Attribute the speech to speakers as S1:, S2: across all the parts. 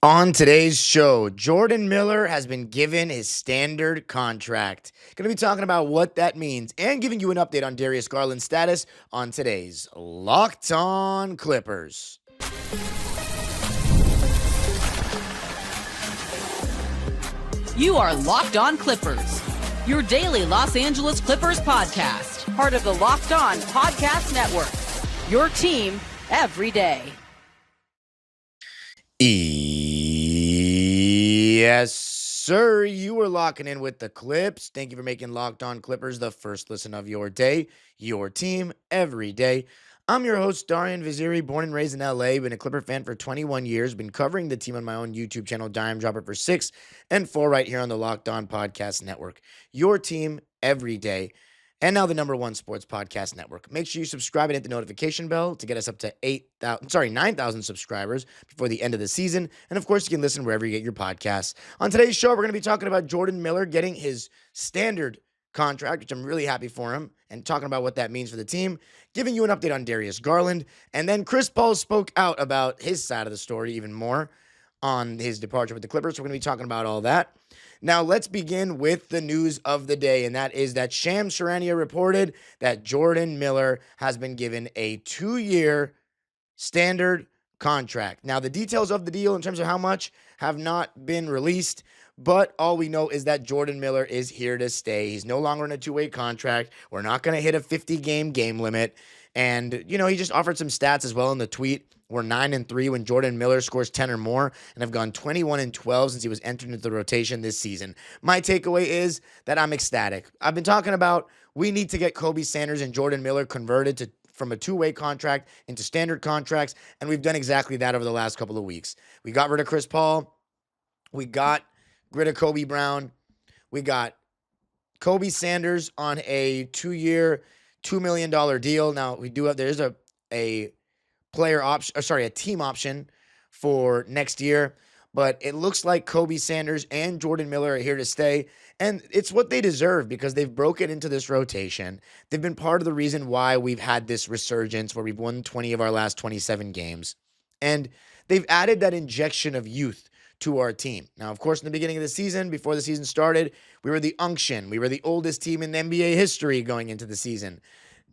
S1: On today's show, Jordan Miller has been given his standard contract. Going to be talking about what that means and giving you an update on Darius Garland's status on today's Locked On Clippers.
S2: You are Locked On Clippers, your daily Los Angeles Clippers podcast, part of the Locked On Podcast Network, your team every day.
S1: Yes, sir. You are locking in with the Clips. Thank you for making Locked On Clippers the first listen of your day, your team every day. I'm your host, Darian Vaziri, born and raised in LA, been a Clipper fan for 21 years, been covering the team on my own YouTube channel, Dime Dropper, for 6 and 4 right here on the Locked On Podcast Network. Your team every day. And now the number one sports podcast network. Make sure you subscribe and hit the notification bell to get us up to 9,000 subscribers before the end of the season. And of course, you can listen wherever you get your podcasts. On today's show, we're going to be talking about Jordan Miller getting his standard contract, which I'm really happy for him, and talking about what that means for the team, giving you an update on Darius Garland. And then Chris Paul spoke out about his side of the story even more on his departure with the Clippers. So we're going to be talking about all that. Now, let's begin with the news of the day, and that is that Shams Charania reported that Jordan Miller has been given a 2-year standard contract. Now, the details of the deal in terms of how much have not been released, but all we know is that Jordan Miller is here to stay. He's no longer in a 2-way contract. We're not going to hit a 50-game limit. And, he just offered some stats as well in the tweet. We're 9-3 when Jordan Miller scores 10 or more, and have gone 21-12 since he was entered into the rotation this season. My takeaway is that I'm ecstatic. I've been talking about we need to get Kobe Sanders and Jordan Miller converted from a 2-way contract into standard contracts, and we've done exactly that over the last couple of weeks. We got rid of Chris Paul. We got rid of Kobe Brown. We got Kobe Sanders on a 2-year, $2 million deal. Now, there's a player option, a team option for next year, but it looks like Kobe Sanders and Jordan Miller are here to stay, and it's what they deserve because they've broken into this rotation. They've been part of the reason why we've had this resurgence where we've won 20 of our last 27 games, and they've added that injection of youth to our team. Now, of course, in the beginning of the season, before the season started, we were the unction. We were the oldest team in NBA history going into the season,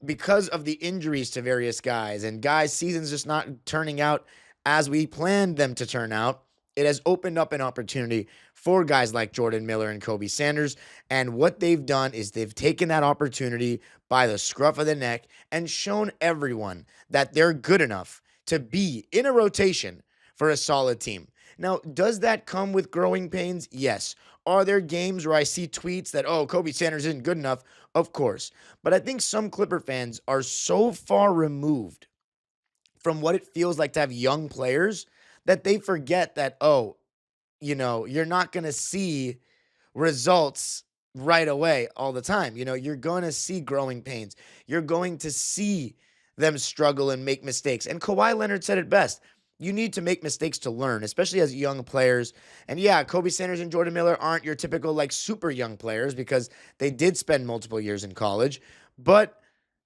S1: because of the injuries to various guys and guys' seasons just not turning out as we planned them to turn out. It has opened up an opportunity for guys like Jordan Miller and Kobe Sanders. And what they've done is they've taken that opportunity by the scruff of the neck and shown everyone that they're good enough to be in a rotation for a solid team. Now, does that come with growing pains? Yes. Are there games where I see tweets that, Kobe Sanders isn't good enough? Of course. But I think some Clipper fans are so far removed from what it feels like to have young players that they forget that, you're not going to see results right away all the time. You're going to see growing pains. You're going to see them struggle and make mistakes. And Kawhi Leonard said it best. You need to make mistakes to learn, especially as young players. And yeah, Kobe Sanders and Jordan Miller aren't your typical super young players because they did spend multiple years in college, but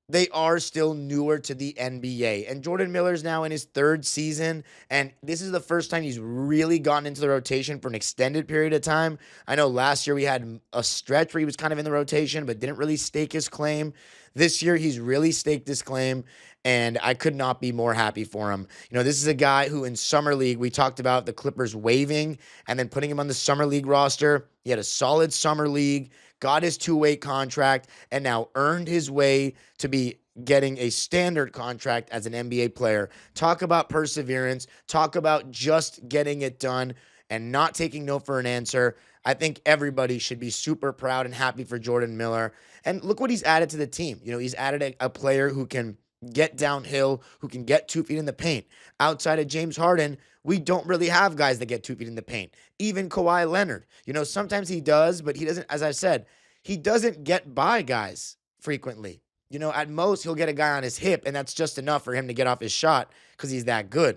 S1: they are still newer to the NBA. And Jordan Miller's now in his 3rd season, and this is the first time he's really gotten into the rotation for an extended period of time. I know last year we had a stretch where he was kind of in the rotation, but didn't really stake his claim. This year, he's really staked his claim, and I could not be more happy for him. This is a guy who in Summer League, we talked about the Clippers waiving and then putting him on the Summer League roster. He had a solid Summer League, got his 2-way contract, and now earned his way to be getting a standard contract as an NBA player. Talk about perseverance. Talk about just getting it done and not taking no for an answer. I think everybody should be super proud and happy for Jordan Miller. And look what he's added to the team. He's added a player who can get downhill, who can get 2 feet in the paint. Outside of James Harden, we don't really have guys that get 2 feet in the paint. Even Kawhi Leonard. Sometimes he does, but he doesn't, as I said, he doesn't get by guys frequently. At most, he'll get a guy on his hip, and that's just enough for him to get off his shot because he's that good.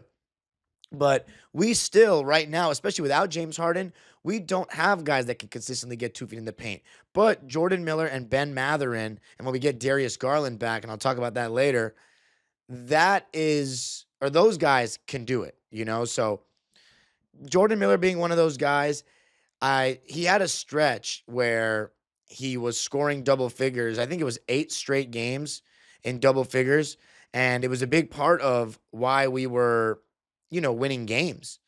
S1: But we still, right now, especially without James Harden, we don't have guys that can consistently get 2 feet in the paint. But Jordan Miller and Ben Mathurin, and when we get Darius Garland back, and I'll talk about that later, those guys can do it, So Jordan Miller being one of those guys, he had a stretch where he was scoring double figures. I think it was 8 straight games in double figures, and it was a big part of why we were, winning games.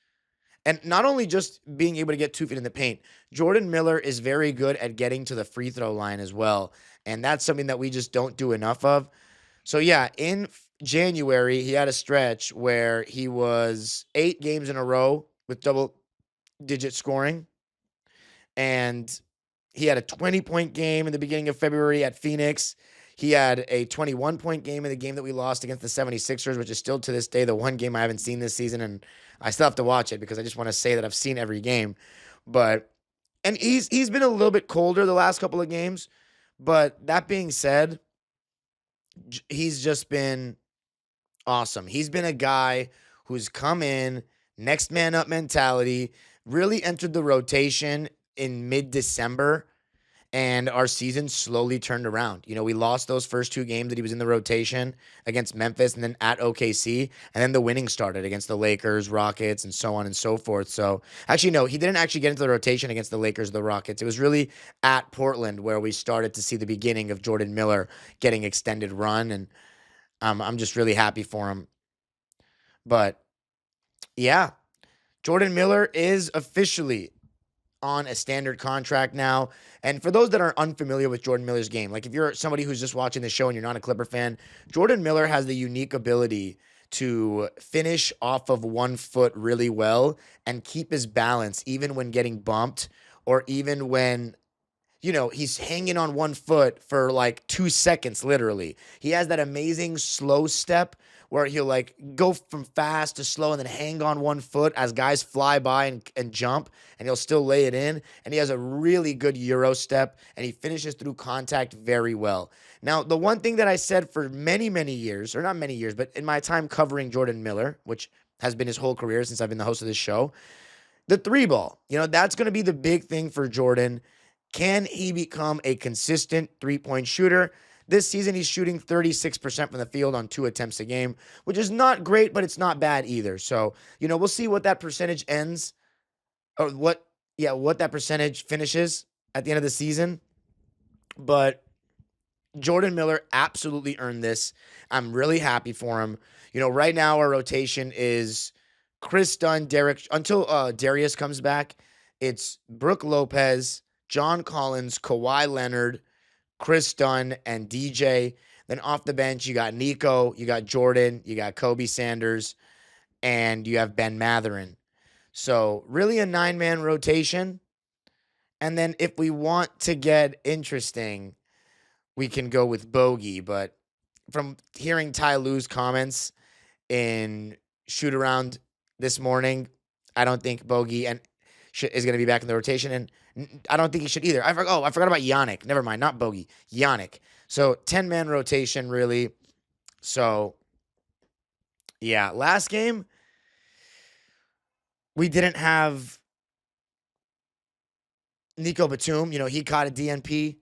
S1: And not only just being able to get 2 feet in the paint, Jordan Miller is very good at getting to the free throw line as well, and that's something that we just don't do enough of. So yeah, in January, he had a stretch where he was 8 games in a row with double digit scoring, and he had a 20-point game in the beginning of February at Phoenix. He had a 21-point game in the game that we lost against the 76ers, which is still to this day the one game I haven't seen this season, and I still have to watch it because I just want to say that I've seen every game. And he's been a little bit colder the last couple of games, but that being said, he's just been awesome. He's been a guy who's come in, next man up mentality, really entered the rotation in mid-December, and our season slowly turned around. We lost those first 2 games that he was in the rotation against Memphis and then at OKC, and then the winning started against the Lakers, Rockets, and so on and so forth. So, actually, no, he didn't actually get into the rotation against the Lakers, the Rockets. It was really at Portland where we started to see the beginning of Jordan Miller getting extended run, and I'm just really happy for him. But, yeah, Jordan Miller is officially on a standard contract now. And for those that are unfamiliar with Jordan Miller's game, like if you're somebody who's just watching the show and you're not a Clipper fan, Jordan Miller has the unique ability to finish off of 1 foot really well and keep his balance even when getting bumped or even when he's hanging on 1 foot for like 2 seconds, literally. He has that amazing slow step where he'll like go from fast to slow and then hang on 1 foot as guys fly by and jump, and he'll still lay it in. And he has a really good Euro step, and he finishes through contact very well. Now, the one thing that I said for many, many years, or not many years, but in my time covering Jordan Miller, which has been his whole career since I've been the host of this show, the 3-ball, that's going to be the big thing for Jordan. Can he become a consistent 3-point shooter? This season, he's shooting 36% from the field on 2 attempts a game, which is not great, but it's not bad either. So, we'll see what that percentage ends, or what that percentage finishes at the end of the season. But Jordan Miller absolutely earned this. I'm really happy for him. Right now our rotation is Chris Dunn, Derek, until Darius comes back. It's Brook Lopez, John Collins, Kawhi Leonard, Chris Dunn, and DJ. Then off the bench, you got Nico, you got Jordan, you got Kobe Sanders, and you have Ben Mathurin. So really a 9-man rotation. And then if we want to get interesting, we can go with Bogey. But from hearing Ty Lue's comments in shoot around this morning, I don't think Bogey is going to be back in the rotation, and I don't think he should either. I forgot about Yannick. Never mind, not Bogey, Yannick. So 10-man rotation, really. So, yeah, last game, we didn't have Nico Batum. He caught a DNP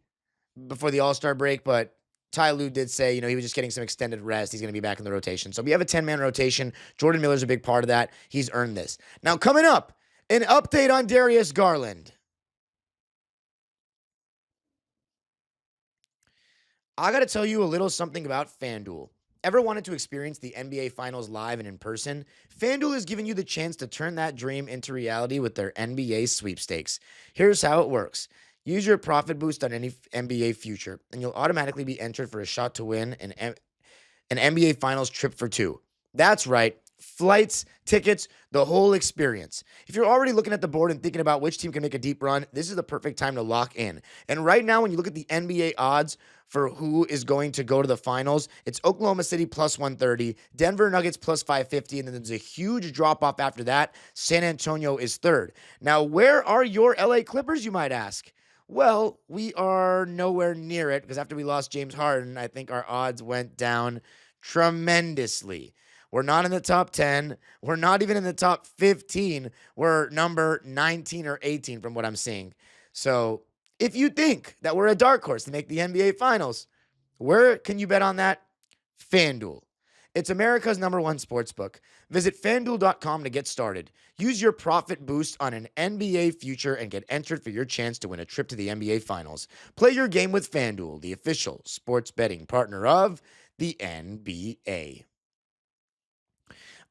S1: before the All-Star break, but Ty Lue did say, he was just getting some extended rest. He's going to be back in the rotation. So we have a 10-man rotation. Jordan Miller's a big part of that. He's earned this. Now, coming up, an update on Darius Garland. I got to tell you a little something about FanDuel. Ever wanted to experience the NBA Finals live and in person? FanDuel is giving you the chance to turn that dream into reality with their NBA sweepstakes. Here's how it works. Use your profit boost on any NBA future, and you'll automatically be entered for a shot to win an NBA Finals trip for 2. That's right. Flights, tickets, the whole experience. If you're already looking at the board and thinking about which team can make a deep run, this is the perfect time to lock in. And right now, when you look at the NBA odds for who is going to go to the finals, it's Oklahoma City plus 130, Denver Nuggets plus 550, and then there's a huge drop-off after that. San Antonio is third. Now, where are your LA Clippers, you might ask? Well, we are nowhere near it because after we lost James Harden, I think our odds went down tremendously. We're not in the top 10. We're not even in the top 15. We're number 19 or 18 from what I'm seeing. So if you think that we're a dark horse to make the NBA Finals, where can you bet on that? FanDuel. It's America's #1 sportsbook. Visit FanDuel.com to get started. Use your profit boost on an NBA future and get entered for your chance to win a trip to the NBA Finals. Play your game with FanDuel, the official sports betting partner of the NBA.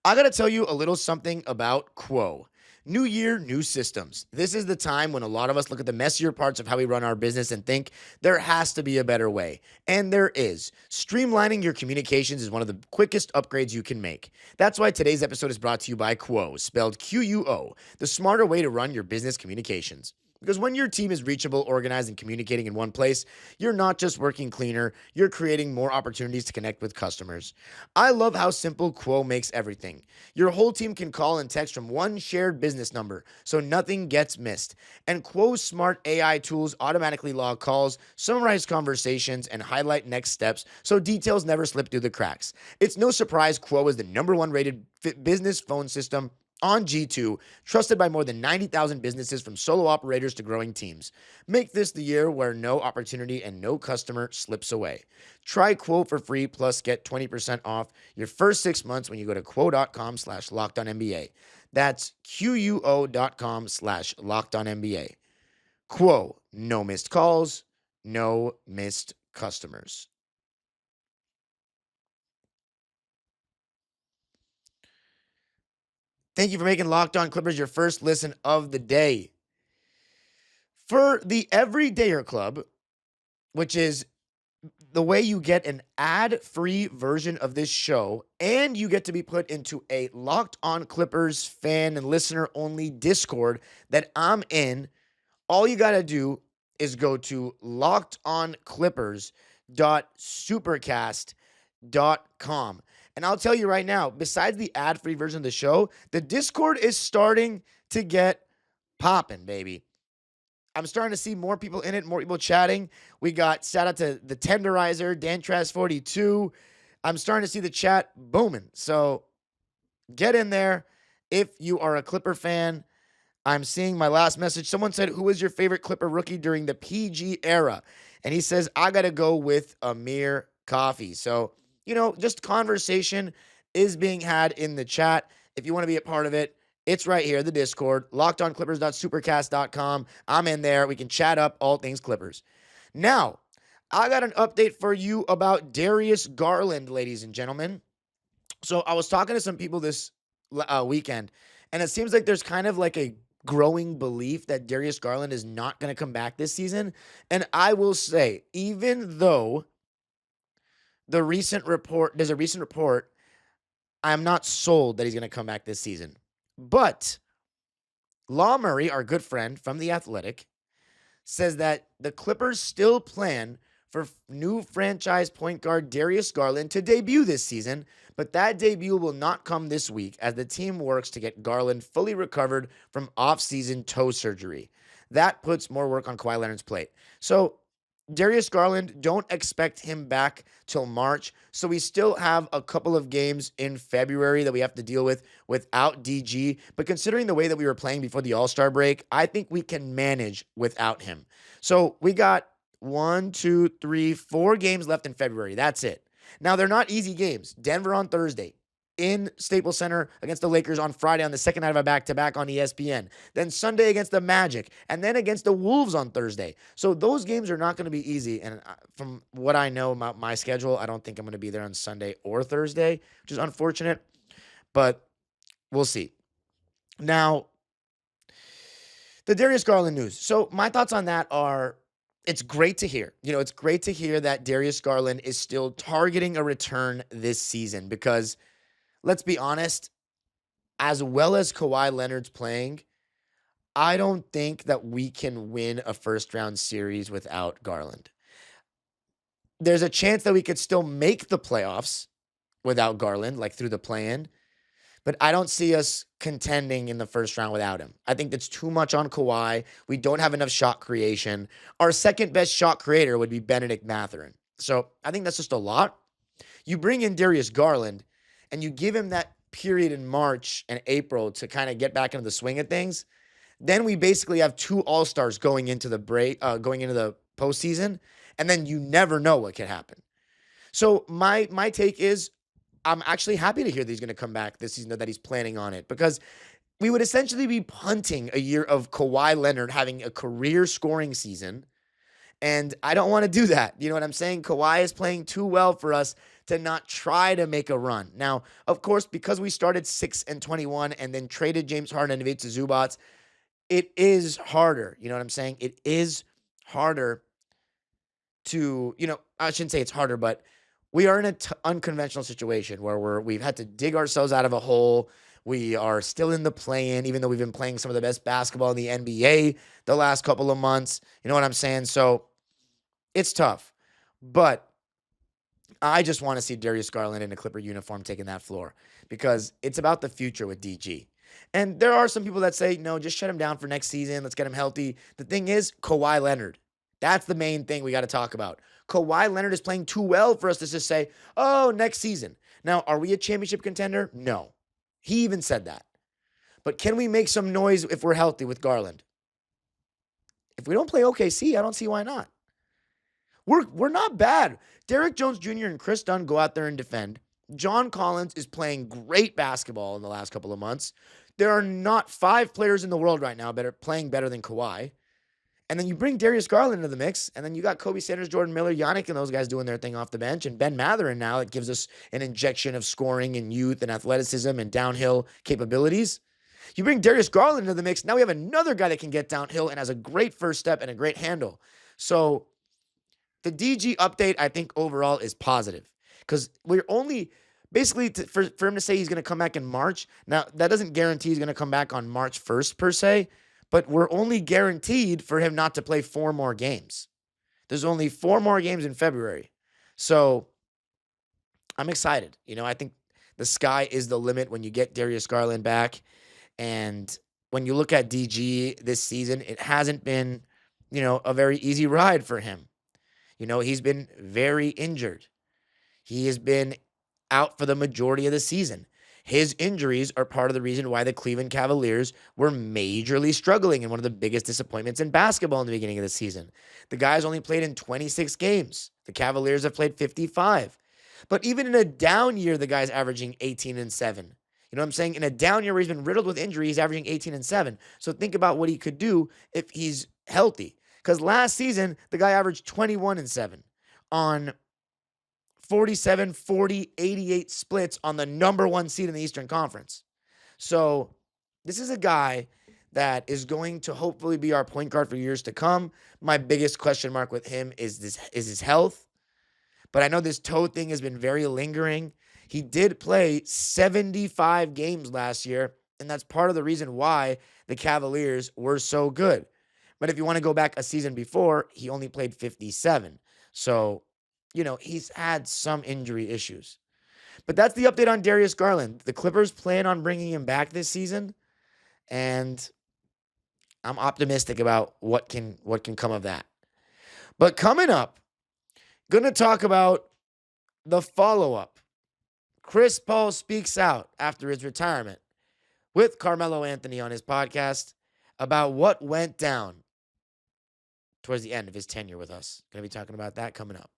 S1: I got to tell you a little something about Quo. New year, new systems. This is the time when a lot of us look at the messier parts of how we run our business and think there has to be a better way. And there is. Streamlining your communications is one of the quickest upgrades you can make. That's why today's episode is brought to you by Quo, spelled Quo, the smarter way to run your business communications. Because when your team is reachable, organized, and communicating in one place, you're not just working cleaner, you're creating more opportunities to connect with customers. I love how simple Quo makes everything. Your whole team can call and text from one shared business number, so nothing gets missed. And Quo's smart AI tools automatically log calls, summarize conversations, and highlight next steps, so details never slip through the cracks. It's no surprise Quo is the #1 rated business phone system on G2, trusted by more than 90,000 businesses from solo operators to growing teams. Make this the year where no opportunity and no customer slips away. Try Quo for free, plus get 20% off your first 6 months when you go to quo.com/LockedOnNBA. That's QUO.com/LockedOnNBA. Quo, no missed calls, no missed customers. Thank you for making Locked On Clippers your first listen of the day. For the Everydayer Club, which is the way you get an ad-free version of this show, and you get to be put into a Locked On Clippers fan and listener-only Discord that I'm in, all you got to do is go to lockedonclippers.supercast.com. And I'll tell you right now, besides the ad-free version of the show, the Discord is starting to get popping, baby. I'm starting to see more people in it, more people chatting. We got shout out to the Tenderizer, DanTrash42. I'm starting to see the chat booming. So get in there if you are a Clipper fan. I'm seeing my last message. Someone said, who was your favorite Clipper rookie during the PG era? And he says, I got to go with Amir Coffey. So, just conversation is being had in the chat. If you want to be a part of it, it's right here, the Discord, lockedonclippers.supercast.com. I'm in there. We can chat up all things Clippers. Now, I got an update for you about Darius Garland, ladies and gentlemen. So I was talking to some people this weekend, and it seems like there's kind of like a growing belief that Darius Garland is not going to come back this season. And I will say, even though there's a recent report, I'm not sold that he's going to come back this season. But Law Murray, our good friend from The Athletic, says that the Clippers still plan for new franchise point guard Darius Garland to debut this season, but that debut will not come this week as the team works to get Garland fully recovered from off-season toe surgery. That puts more work on Kawhi Leonard's plate. So Darius Garland, don't expect him back till March. So we still have a couple of games in February that we have to deal with without DG. But considering the way that we were playing before the All-Star break, I think we can manage without him. So we got 4 games left in February. That's it. Now, they're not easy games. Denver on Thursday, in Staples Center against the Lakers on Friday on the second night of a back-to-back on ESPN. Then Sunday against the Magic, and then against the Wolves on Thursday. So those games are not going to be easy. And from what I know about my schedule, I don't think I'm going to be there on Sunday or Thursday, which is unfortunate. But we'll see. Now, the Darius Garland news. So my thoughts on that are, it's great to hear. It's great to hear that Darius Garland is still targeting a return this season because, let's be honest, as well as Kawhi Leonard's playing, I don't think that we can win a first-round series without Garland. There's a chance that we could still make the playoffs without Garland, like through the play-in, but I don't see us contending in the first round without him. I think that's too much on Kawhi. We don't have enough shot creation. Our second-best shot creator would be Benedict Mathurin. So I think that's just a lot. You bring in Darius Garland, and you give him that period in March and April to kind of get back into the swing of things, then we basically have 2 All-Stars going into the postseason, and then you never know what could happen. So my take is I'm actually happy to hear that he's going to come back this season, that he's planning on it, because we would essentially be punting a year of Kawhi Leonard having a career scoring season. And I don't want to do that. You know what I'm saying? Kawhi is playing too well for us to not try to make a run. Now, of course, because we started 6-21 and then traded James Harden and Ivica Zubac, it is harder. You know what I'm saying? It is harder to, I shouldn't say it's harder, but we are in an unconventional situation where we've had to dig ourselves out of a hole. We are still in the play-in, even though we've been playing some of the best basketball in the NBA the last couple of months. You know what I'm saying? So it's tough, but I just want to see Darius Garland in a Clipper uniform taking that floor, because it's about the future with DG. And there are some people that say, no, just shut him down for next season. Let's get him healthy. The thing is, Kawhi Leonard. That's the main thing we got to talk about. Kawhi Leonard is playing too well for us to just say, oh, next season. Now, are we a championship contender? No. He even said that. But can we make some noise if we're healthy with Garland? If we don't play OKC, I don't see why not. We're not bad. Derrick Jones Jr. and Chris Dunn go out there and defend. John Collins is playing great basketball in the last couple of months. There are not 5 players in the world right now playing better than Kawhi. And then you bring Darius Garland into the mix, and then you got Kobe Sanders, Jordan Miller, Yannick, and those guys doing their thing off the bench, and Ben Mathurin now. It gives us an injection of scoring and youth and athleticism and downhill capabilities. You bring Darius Garland into the mix, now we have another guy that can get downhill and has a great first step and a great handle. So the DG update, I think, overall is positive, because we're only basically for him to say he's going to come back in March. Now, that doesn't guarantee he's going to come back on March 1st per se, but we're only guaranteed for him not to play 4 more games. There's only 4 more games in February. So I'm excited. I think the sky is the limit when you get Darius Garland back. And when you look at DG this season, it hasn't been, a very easy ride for him. He's been very injured. He has been out for the majority of the season. His injuries are part of the reason why the Cleveland Cavaliers were majorly struggling and one of the biggest disappointments in basketball in the beginning of the season. The guys only played in 26 games. The Cavaliers have played 55. But even in a down year, the guy's averaging 18-7. You know what I'm saying? In a down year where he's been riddled with injury, he's averaging 18-7. So think about what he could do if he's healthy. Because last season, the guy averaged 21-7 on 47, 40, 88 splits on the number 1 seed in the Eastern Conference. So this is a guy that is going to hopefully be our point guard for years to come. My biggest question mark with him is his health. But I know this toe thing has been very lingering. He did play 75 games last year, and that's part of the reason why the Cavaliers were so good. But if you want to go back a season before, he only played 57. So he's had some injury issues. But that's the update on Darius Garland. The Clippers plan on bringing him back this season, and I'm optimistic about what can come of that. But coming up, going to talk about the follow-up. Chris Paul speaks out after his retirement with Carmelo Anthony on his podcast about what went down towards the end of his tenure with us. Going to be talking about that coming up.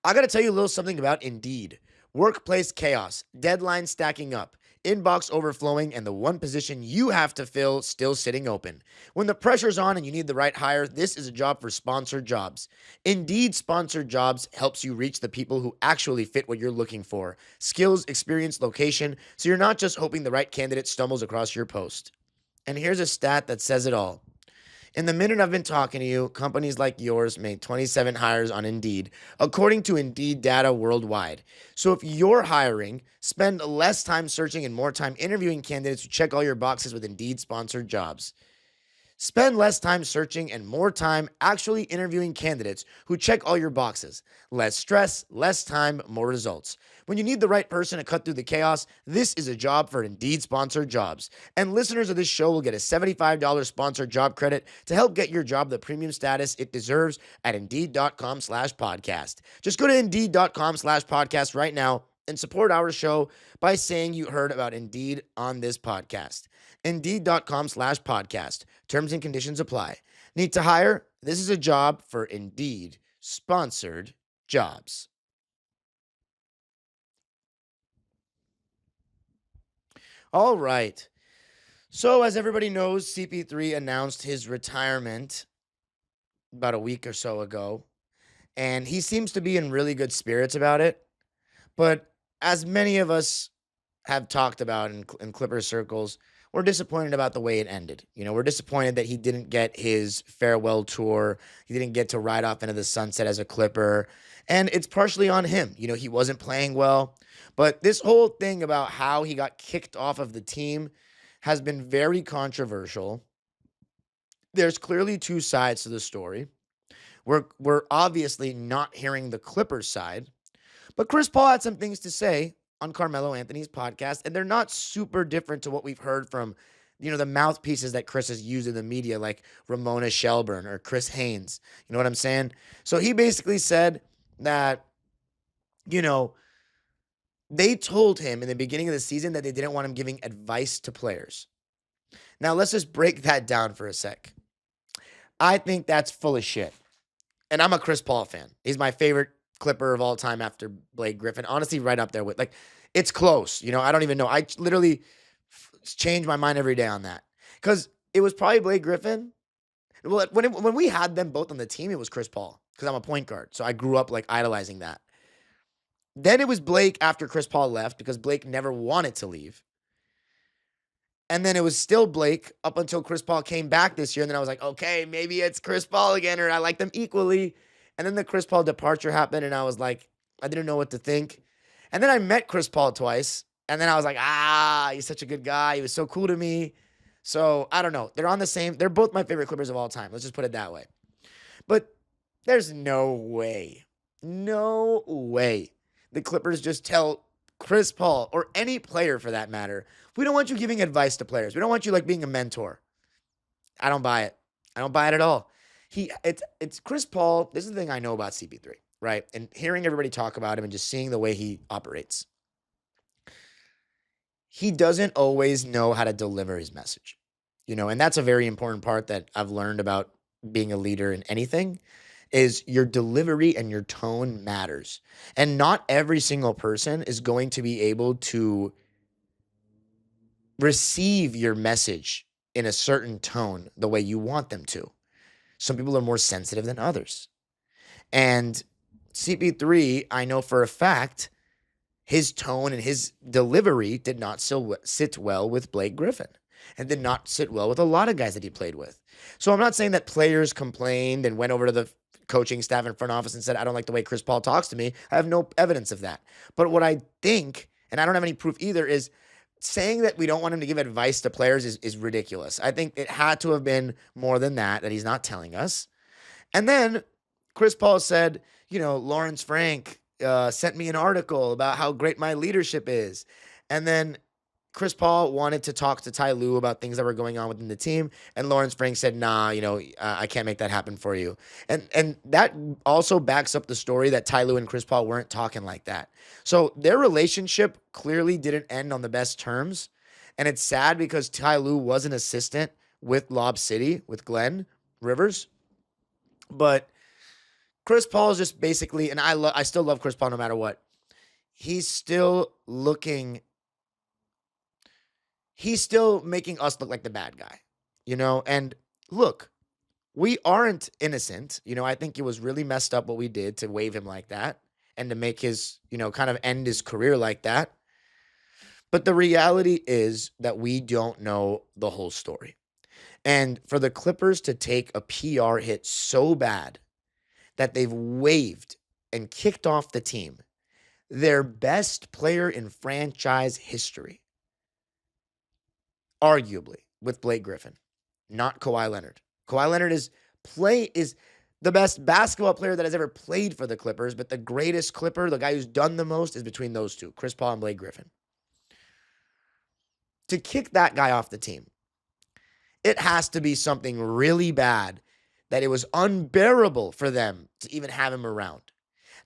S1: I got to tell you a little something about Indeed. Workplace chaos, deadlines stacking up, inbox overflowing, and the one position you have to fill still sitting open. When the pressure's on and you need the right hire, this is a job for sponsored jobs. Indeed Sponsored Jobs helps you reach the people who actually fit what you're looking for. Skills, experience, location, so you're not just hoping the right candidate stumbles across your post. And here's a stat that says it all. In the minute I've been talking to you, companies like yours made 27 hires on Indeed, according to Indeed data worldwide. So if you're hiring, spend less time searching and more time interviewing candidates who check all your boxes with Indeed Sponsored Jobs. Spend less time searching and more time actually interviewing candidates who check all your boxes. Less stress, less time, more results. When you need the right person to cut through the chaos, this is a job for Indeed Sponsored Jobs. And listeners of this show will get a $75 sponsored job credit to help get your job the premium status it deserves at Indeed.com/podcast. Just go to Indeed.com/podcast right now and support our show by saying you heard about Indeed on this podcast. Indeed.com/podcast. Terms and conditions apply. Need to hire? This is a job for Indeed Sponsored jobs. All right. So, as everybody knows, CP3 announced his retirement about a week or so ago, and he seems to be in really good spirits about it. But as many of us have talked about in Clippers circles, we're disappointed about the way it ended. We're disappointed that he didn't get his farewell tour. He didn't get to ride off into the sunset as a Clipper. And it's partially on him. He wasn't playing well. But this whole thing about how he got kicked off of the team has been very controversial. There's clearly two sides to the story. We're obviously not hearing the Clippers side, but Chris Paul had some things to say on Carmelo Anthony's podcast, and they're not super different to what we've heard from, the mouthpieces that Chris has used in the media, like Ramona Shelburne or Chris Haynes. You know what I'm saying? So he basically said that, they told him in the beginning of the season that they didn't want him giving advice to players. Now, let's just break that down for a sec. I think that's full of shit. And I'm a Chris Paul fan. He's my favorite Clipper of all time after Blake Griffin. Honestly, right up there with, it's close. I don't even know. I literally change my mind every day on that. Because it was probably Blake Griffin. Well, when we had them both on the team, it was Chris Paul. Because I'm a point guard. So I grew up idolizing that. Then it was Blake after Chris Paul left because Blake never wanted to leave. And then it was still Blake up until Chris Paul came back this year. And then I was like, okay, maybe it's Chris Paul again, or I like them equally. And then the Chris Paul departure happened, and I was like, I didn't know what to think. And then I met Chris Paul twice, and then I was like, he's such a good guy. He was so cool to me. So I don't know. They're both my favorite Clippers of all time. Let's just put it that way. But there's no way the Clippers just tell Chris Paul, or any player for that matter, we don't want you giving advice to players. We don't want you being a mentor. I don't buy it. I don't buy it at all. It's Chris Paul. This is the thing I know about CP3, right? And hearing everybody talk about him and just seeing the way he operates. He doesn't always know how to deliver his message, and that's a very important part that I've learned about being a leader in anything. Is your delivery and your tone matters. And not every single person is going to be able to receive your message in a certain tone the way you want them to. Some people are more sensitive than others. And CP3, I know for a fact, his tone and his delivery did not sit well with Blake Griffin and did not sit well with a lot of guys that he played with. So I'm not saying that players complained and went over to the coaching staff and front office and said, I don't like the way Chris Paul talks to me. I have no evidence of that. But what I think, and I don't have any proof either, is saying that we don't want him to give advice to players is ridiculous. I think it had to have been more than that he's not telling us. And then Chris Paul said, Lawrence Frank sent me an article about how great my leadership is. And then Chris Paul wanted to talk to Ty Lue about things that were going on within the team. And Lawrence Frank said, nah, I can't make that happen for you. And that also backs up the story that Ty Lue and Chris Paul weren't talking like that. So their relationship clearly didn't end on the best terms. And it's sad because Ty Lue was an assistant with Lob City, with Glenn Rivers. But Chris Paul is just basically, and I still love Chris Paul no matter what. He's still making us look like the bad guy, and look, we aren't innocent. I think it was really messed up what we did to waive him like that and to make his, kind of end his career like that. But the reality is that we don't know the whole story. And for the Clippers to take a PR hit so bad that they've waived and kicked off the team, their best player in franchise history, arguably, with Blake Griffin, not Kawhi Leonard. Kawhi Leonard is the best basketball player that has ever played for the Clippers, but the greatest Clipper, the guy who's done the most, is between those two, Chris Paul and Blake Griffin. To kick that guy off the team, it has to be something really bad that it was unbearable for them to even have him around.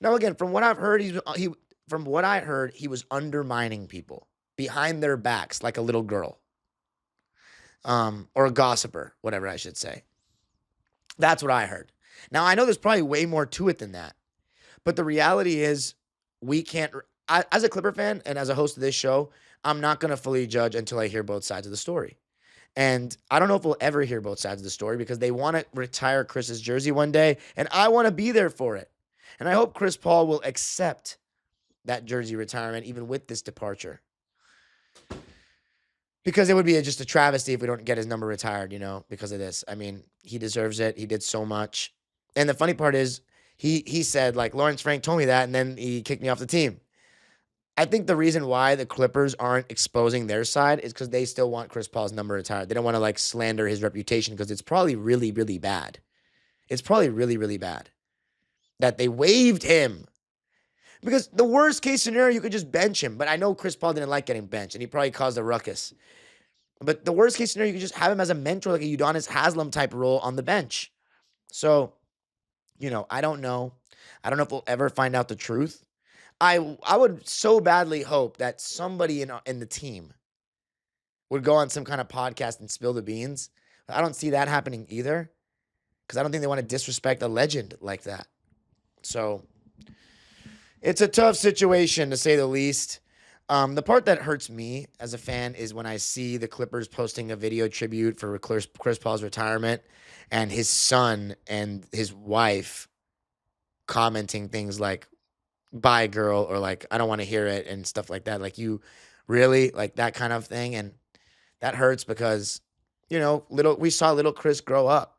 S1: Now, again, from what I've heard, he was undermining people behind their backs like a little girl. Or a gossiper, whatever I should say. That's what I heard. Now, I know there's probably way more to it than that. But the reality is, we can't. As a Clipper fan and as a host of this show, I'm not going to fully judge until I hear both sides of the story. And I don't know if we'll ever hear both sides of the story because they want to retire Chris's jersey one day, and I want to be there for it. And I hope Chris Paul will accept that jersey retirement, even with this departure. Because it would be just a travesty if we don't get his number retired, because of this. I mean, he deserves it. He did so much. And the funny part is, he said, like, Lawrence Frank told me that, and then he kicked me off the team. I think the reason why the Clippers aren't exposing their side is because they still want Chris Paul's number retired. They don't want to, like, slander his reputation because it's probably really, really bad. It's probably really, really bad that they waived him. Because the worst case scenario, you could just bench him. But I know Chris Paul didn't like getting benched, and he probably caused a ruckus. But the worst case scenario, you could just have him as a mentor, like a Udonis Haslem type role on the bench. So, I don't know. I don't know if we'll ever find out the truth. I would so badly hope that somebody in the team would go on some kind of podcast and spill the beans. I don't see that happening either because I don't think they want to disrespect a legend like that. So it's a tough situation, to say the least. The part that hurts me as a fan is when I see the Clippers posting a video tribute for Chris Paul's retirement and his son and his wife commenting things like, "Bye, girl," or like, "I don't want to hear it," and stuff like that. Like, you really, like, that kind of thing. And that hurts because, we saw little Chris grow up.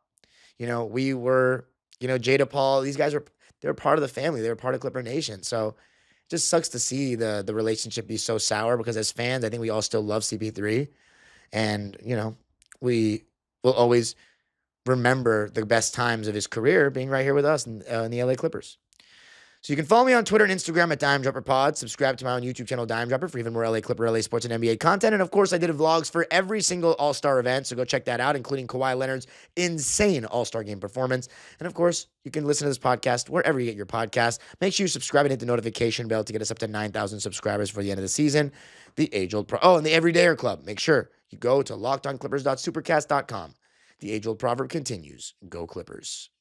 S1: We were, Jada Paul, these guys they're part of the family. They're part of Clipper Nation. So it just sucks to see the relationship be so sour because as fans, I think we all still love CP3. And, we will always remember the best times of his career being right here with us in the LA Clippers. So you can follow me on Twitter and Instagram at DimeDropperPod. Subscribe to my own YouTube channel, Dime Dropper, for even more LA Clipper, LA Sports, and NBA content. And, of course, I did vlogs for every single All-Star event, so go check that out, including Kawhi Leonard's insane All-Star game performance. And, of course, you can listen to this podcast wherever you get your podcast. Make sure you subscribe and hit the notification bell to get us up to 9,000 subscribers for the end of the season. The age-old and the Everydayer Club. Make sure you go to LockedOnClippers.supercast.com. The age-old proverb continues. Go Clippers.